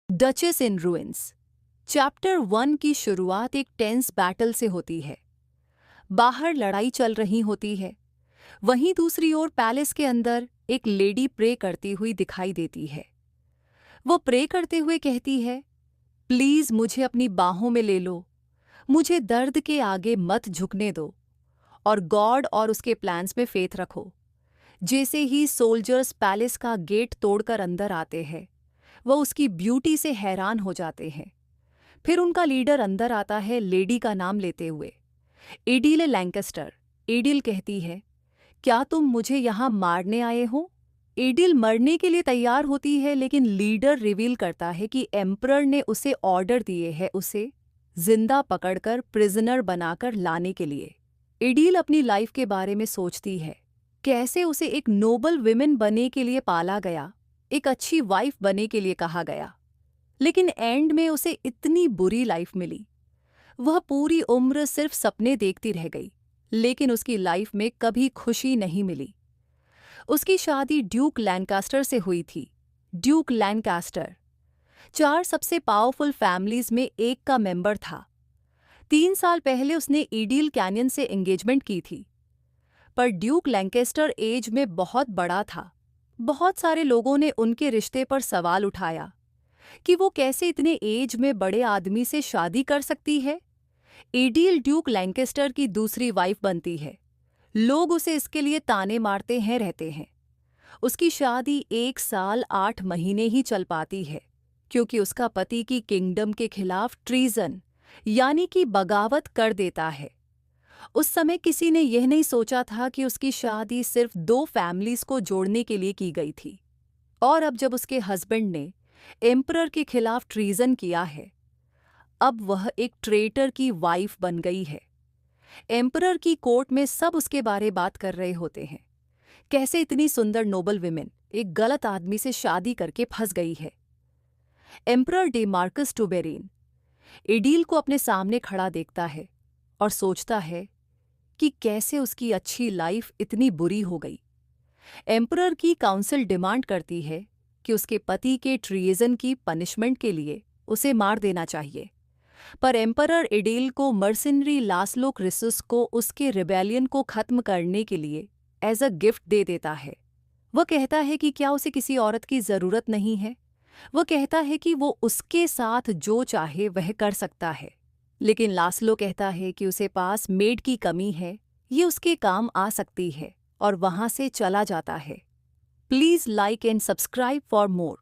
Duchess इन ruins. Chapter 1 की शुरुआत एक टेंस बैटल से होती है। बाहर लड़ाई चल रही होती है, वहीं दूसरी ओर पैलेस के अंदर एक लेडी प्रे करती हुई दिखाई देती है। वो प्रे करते हुए कहती है, प्लीज मुझे अपनी बाहों में ले लो, मुझे दर्द के आगे मत झुकने दो और गॉड और उसके प्लान्स में फेथ रखो। जैसे ही सोल्जर्स पैलेस का गेट तोड़कर अंदर आते हैं, वो उसकी ब्यूटी से हैरान हो जाते हैं। फिर उनका लीडर अंदर आता है लेडी का नाम लेते हुए, एडिल लैंकेस्टर। एडिल कहती है, क्या तुम मुझे यहाँ मारने आए हो? एडिल मरने के लिए तैयार होती है, लेकिन लीडर रिवील करता है कि एम्परर ने उसे ऑर्डर दिए है उसे जिंदा पकड़कर प्रिजनर बनाकर लाने के लिए। एडिल अपनी लाइफ के बारे में सोचती है, कैसे उसे एक नोबल विमेन बनने के लिए पाला गया, एक अच्छी वाइफ बनने के लिए कहा गया, लेकिन एंड में उसे इतनी बुरी लाइफ मिली। वह पूरी उम्र सिर्फ सपने देखती रह गई, लेकिन उसकी लाइफ में कभी खुशी नहीं मिली। उसकी शादी ड्यूक लैंकास्टर से हुई थी। ड्यूक लैंकास्टर 4 सबसे पावरफुल फैमिलीज में एक का मेंबर था। 3 साल पहले उसने एडिल कैनियन से एंगेजमेंट की थी, पर ड्यूक लैंकेस्टर एज में बहुत बड़ा था। बहुत सारे लोगों ने उनके रिश्ते पर सवाल उठाया कि वो कैसे इतने एज में बड़े आदमी से शादी कर सकती है। एडिल ड्यूक लैंकेस्टर की दूसरी वाइफ बनती है। लोग उसे इसके लिए ताने मारते हैं रहते हैं। उसकी शादी 1 साल 8 महीने ही चल पाती है, क्योंकि उसका पति की किंगडम के खिलाफ ट्रीजन यानी कि बगावत कर देता है। उस समय किसी ने यह नहीं सोचा था कि उसकी शादी सिर्फ 2 फैमिलीज को जोड़ने के लिए की गई थी, और अब जब उसके हस्बैंड ने एम्परर के खिलाफ ट्रीजन किया है, अब वह एक ट्रेटर की वाइफ बन गई है। एम्परर की कोर्ट में सब उसके बारे बात कर रहे होते हैं, कैसे इतनी सुंदर नोबल विमेन एक गलत आदमी से शादी करके फंस गई है। एम्परर डेमार्कस टुबेरिन एडिल को अपने सामने खड़ा देखता है और सोचता है कि कैसे उसकी अच्छी लाइफ इतनी बुरी हो गई। एम्परर की काउंसिल डिमांड करती है कि उसके पति के ट्रीजन की पनिशमेंट के लिए उसे मार देना चाहिए, पर एम्परर एडिल को मर्सिनरी लास्लो क्रिसुस को उसके रिबेलियन को खत्म करने के लिए एज अ गिफ्ट दे देता है। वह कहता है कि क्या उसे किसी औरत की ज़रूरत नहीं है। वह कहता है कि वो उसके साथ जो चाहे वह कर सकता है, लेकिन लास्लो कहता है कि उसे पास मेड की कमी है, ये उसके काम आ सकती है, और वहाँ से चला जाता है। Please like and subscribe for more.